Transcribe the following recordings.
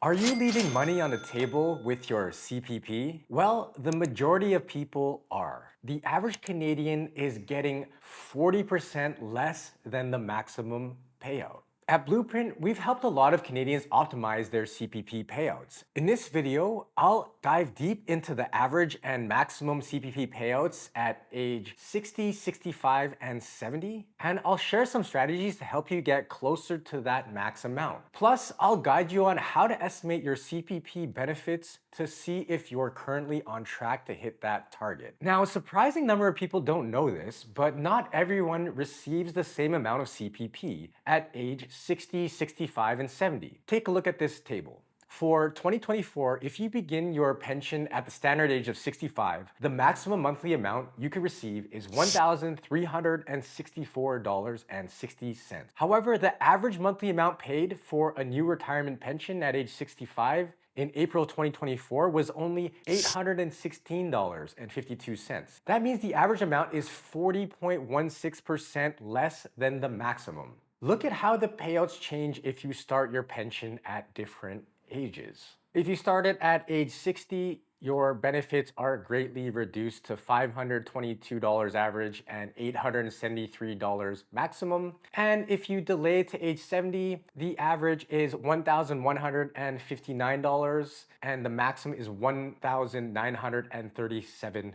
Are you leaving money on the table with your CPP? Well, the majority of people are. The average Canadian is getting 40% less than the maximum payout. At Blueprint, we've helped a lot of Canadians optimize their CPP payouts. In this video, I'll dive deep into the average and maximum CPP payouts at age 60, 65, and 70, and I'll share some strategies to help you get closer to that max amount. Plus, I'll guide you on how to estimate your CPP benefits to see if you're currently on track to hit that target. Now, a surprising number of people don't know this, but not everyone receives the same amount of CPP at age 60, 65, and 70. Take a look at this table. For 2024, if you begin your pension at the standard age of 65, the maximum monthly amount you can receive is $1,364.60. However, the average monthly amount paid for a new retirement pension at age 65 in April 2024 was only $816.52. That means the average amount is 40.16% less than the maximum. Look at how the payouts change if you start your pension at different ages. If you started at age 60, your benefits are greatly reduced to $522 average and $873 maximum. And if you delay to age 70, the average is $1,159 and the maximum is $1,937.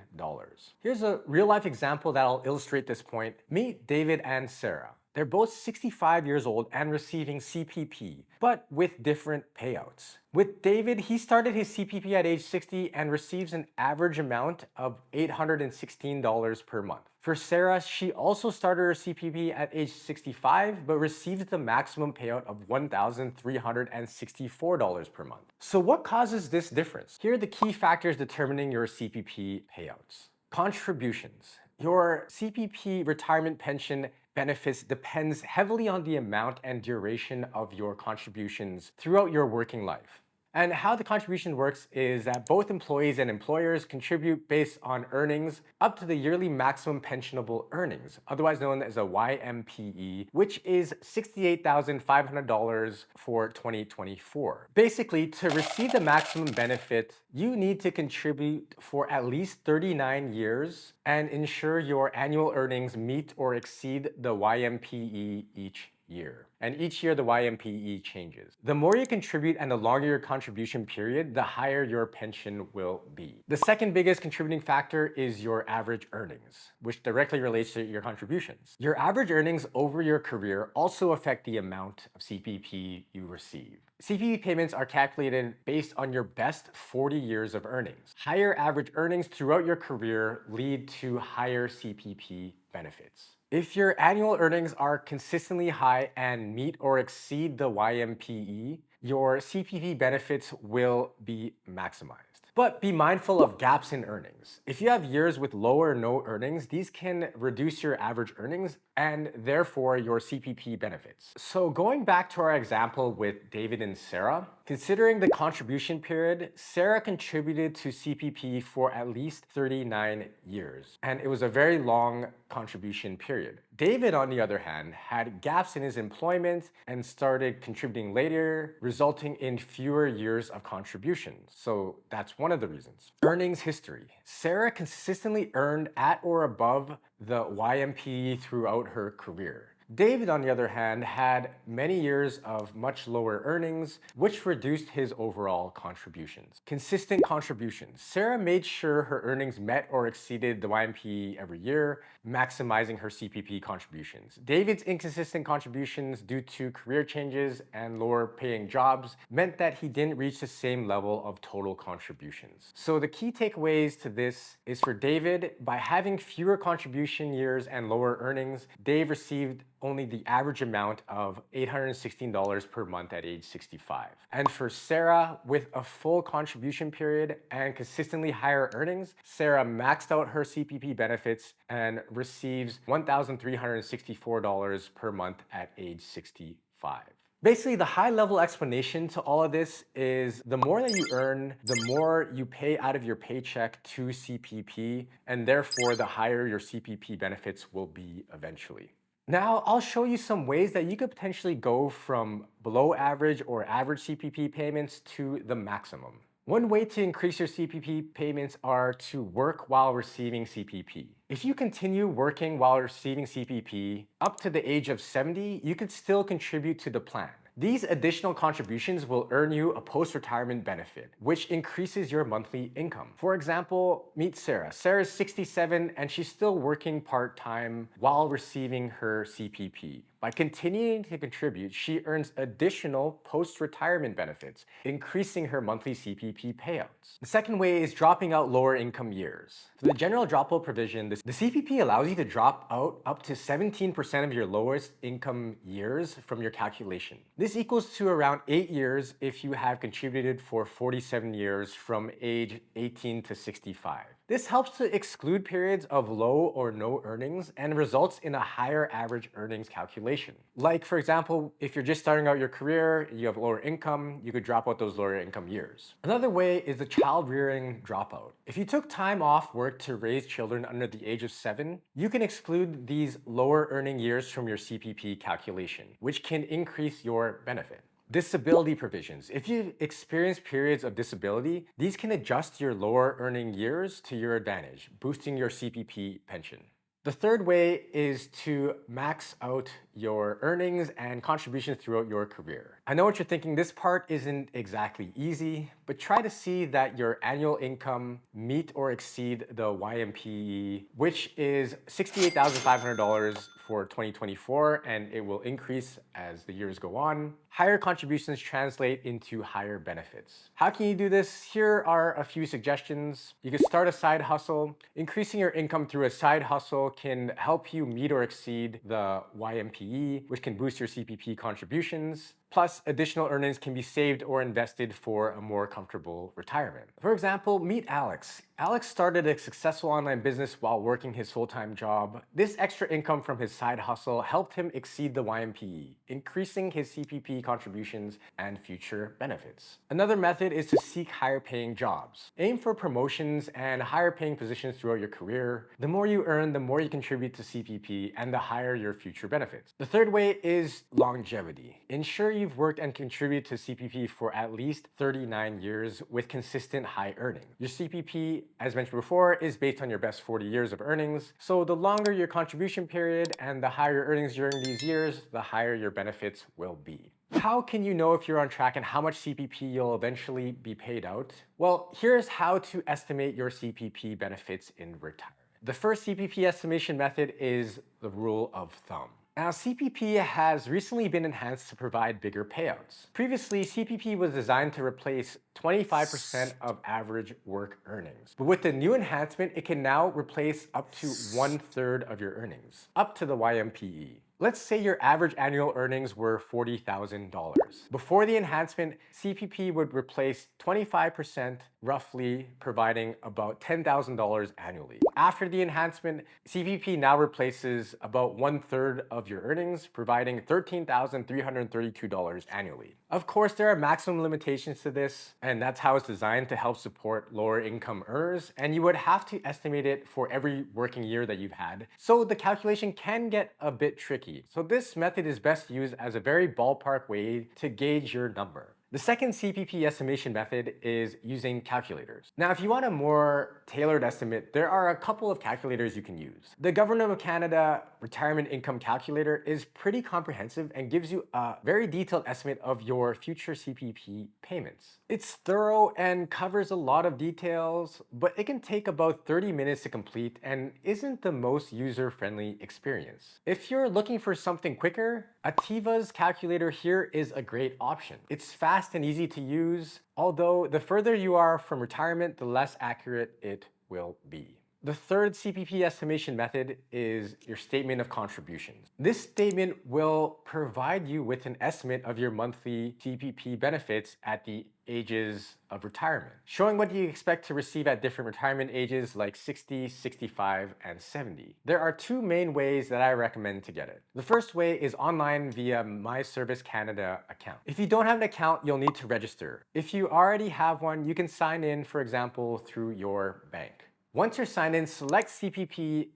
Here's a real life example that'll illustrate this point. Meet David and Sarah. They're both 65 years old and receiving CPP, but with different payouts. With David, he started his CPP at age 60 and receives an average amount of $816 per month. For Sarah, she also started her CPP at age 65, but receives the maximum payout of $1,364 per month. So what causes this difference? Here are the key factors determining your CPP payouts. Contributions. Your CPP retirement pension benefits depends heavily on the amount and duration of your contributions throughout your working life. And how the contribution works is that both employees and employers contribute based on earnings up to the yearly maximum pensionable earnings, otherwise known as a YMPE, which is $68,500 for 2024. Basically, to receive the maximum benefit, you need to contribute for at least 39 years and ensure your annual earnings meet or exceed the YMPE each year. And each year the YMPE changes. The more you contribute and the longer your contribution period, the higher your pension will be. The second biggest contributing factor is your average earnings, which directly relates to your contributions. Your average earnings over your career also affect the amount of CPP you receive. CPP payments are calculated based on your best 40 years of earnings. Higher average earnings throughout your career lead to higher CPP benefits. If your annual earnings are consistently high and meet or exceed the YMPE, your CPP benefits will be maximized. But be mindful of gaps in earnings. If you have years with low or no earnings, these can reduce your average earnings and therefore your CPP benefits. So going back to our example with David and Sarah, considering the contribution period, Sarah contributed to CPP for at least 39 years, and it was a very long contribution period. David, on the other hand, had gaps in his employment and started contributing later, resulting in fewer years of contributions. So that's one of the reasons. Earnings history. Sarah consistently earned at or above the YMPE throughout her career. David, on the other hand, had many years of much lower earnings, which reduced his overall contributions. Consistent contributions. Sarah made sure her earnings met or exceeded the YMPE every year, maximizing her CPP contributions. David's inconsistent contributions due to career changes and lower paying jobs meant that he didn't reach the same level of total contributions. So the key takeaways to this is for David, by having fewer contribution years and lower earnings, Dave received only the average amount of $816 per month at age 65. And for Sarah, with a full contribution period and consistently higher earnings, Sarah maxed out her CPP benefits and receives $1,364 per month at age 65. Basically, the high-level explanation to all of this is the more that you earn, the more you pay out of your paycheck to CPP, and therefore the higher your CPP benefits will be eventually. Now, I'll show you some ways that you could potentially go from below average or average CPP payments to the maximum. One way to increase your CPP payments are to work while receiving CPP. If you continue working while receiving CPP up to the age of 70, you could still contribute to the plan. These additional contributions will earn you a post-retirement benefit, which increases your monthly income. For example, meet Sarah. Sarah's 67 and she's still working part-time while receiving her CPP. By continuing to contribute, she earns additional post-retirement benefits, increasing her monthly CPP payouts. The second way is dropping out lower income years. For the general dropout provision, the CPP allows you to drop out up to 17% of your lowest income years from your calculation. This equals to around 8 years if you have contributed for 47 years from age 18 to 65. This helps to exclude periods of low or no earnings and results in a higher average earnings calculation. Like, for example, if you're just starting out your career, you have lower income, you could drop out those lower income years. Another way is the child rearing dropout. If you took time off work to raise children under the age of 7, you can exclude these lower earning years from your CPP calculation, which can increase your benefit. Disability provisions. If you experience periods of disability, these can adjust your lower earning years to your advantage, boosting your CPP pension. The third way is to max out your earnings and contributions throughout your career. I know what you're thinking, this part isn't exactly easy, but try to see that your annual income meet or exceed the YMPE, which is $68,500 for 2024, and it will increase as the years go on. Higher contributions translate into higher benefits. How can you do this? Here are a few suggestions. You can start a side hustle. Increasing your income through a side hustle can help you meet or exceed the YMPE, which can boost your CPP contributions. Plus, additional earnings can be saved or invested for a more comfortable retirement. For example, meet Alex. Alex started a successful online business while working his full-time job. This extra income from his side hustle helped him exceed the YMPE, increasing his CPP contributions and future benefits. Another method is to seek higher paying jobs. Aim for promotions and higher paying positions throughout your career. The more you earn, the more you contribute to CPP and the higher your future benefits. The third way is longevity. Ensure you've worked and contributed to CPP for at least 39 years with consistent high earning. Your CPP, as mentioned before, is based on your best 40 years of earnings. So the longer your contribution period and the higher earnings during these years, the higher your benefits will be. How can you know if you're on track and how much CPP you'll eventually be paid out? Well, here's how to estimate your CPP benefits in retirement. The first CPP estimation method is the rule of thumb. Now, CPP has recently been enhanced to provide bigger payouts. Previously, CPP was designed to replace 25% of average work earnings. But with the new enhancement, it can now replace up to 1/3 of your earnings, up to the YMPE. Let's say your average annual earnings were $40,000. Before the enhancement, CPP would replace 25%, roughly providing about $10,000 annually. After the enhancement, CPP now replaces about 1/3 of your earnings, providing $13,332 annually. Of course, there are maximum limitations to this, and that's how it's designed to help support lower income earners, and you would have to estimate it for every working year that you've had. So the calculation can get a bit tricky. So this method is best used as a very ballpark way to gauge your number. The second CPP estimation method is using calculators. Now, if you want a more tailored estimate, there are a couple of calculators you can use. The Government of Canada Retirement Income Calculator is pretty comprehensive and gives you a very detailed estimate of your future CPP payments. It's thorough and covers a lot of details, but it can take about 30 minutes to complete and isn't the most user-friendly experience. If you're looking for something quicker, Ativa's calculator here is a great option. It's fast and easy to use, although the further you are from retirement, the less accurate it will be. The third CPP estimation method is your statement of contributions. This statement will provide you with an estimate of your monthly CPP benefits at the ages of retirement, showing what you expect to receive at different retirement ages like 60, 65, and 70. There are two main ways that I recommend to get it. The first way is online via My Service Canada account. If you don't have an account, you'll need to register. If you already have one, you can sign in, for example, through your bank. Once you're signed in, select CPP/OAS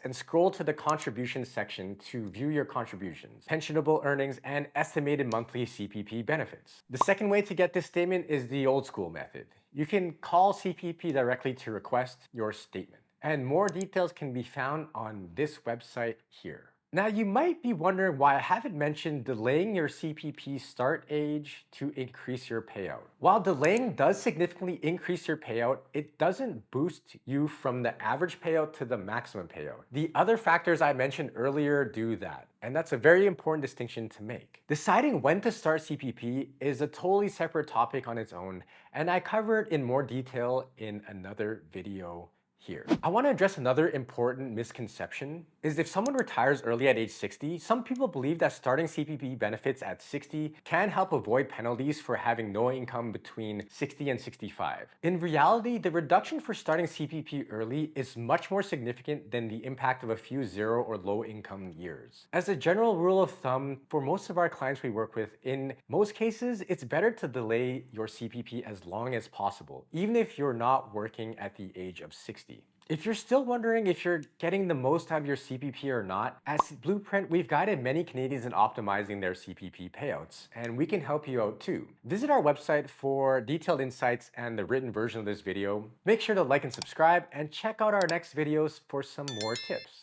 and scroll to the contributions section to view your contributions, pensionable earnings, and estimated monthly CPP benefits. The second way to get this statement is the old school method. You can call CPP directly to request your statement, and more details can be found on this website here. Now, you might be wondering why I haven't mentioned delaying your CPP start age to increase your payout. While delaying does significantly increase your payout, it doesn't boost you from the average payout to the maximum payout. The other factors I mentioned earlier do that, and that's a very important distinction to make. Deciding when to start CPP is a totally separate topic on its own, and I cover it in more detail in another video here. I want to address another important misconception is if someone retires early at age 60, some people believe that starting CPP benefits at 60 can help avoid penalties for having no income between 60 and 65. In reality, the reduction for starting CPP early is much more significant than the impact of a few zero or low income years. As a general rule of thumb, for most of our clients we work with, in most cases, it's better to delay your CPP as long as possible, even if you're not working at the age of 60. If you're still wondering if you're getting the most out of your CPP or not, at Blueprint, we've guided many Canadians in optimizing their CPP payouts, and we can help you out too. Visit our website for detailed insights and the written version of this video. Make sure to like and subscribe, and check out our next videos for some more tips.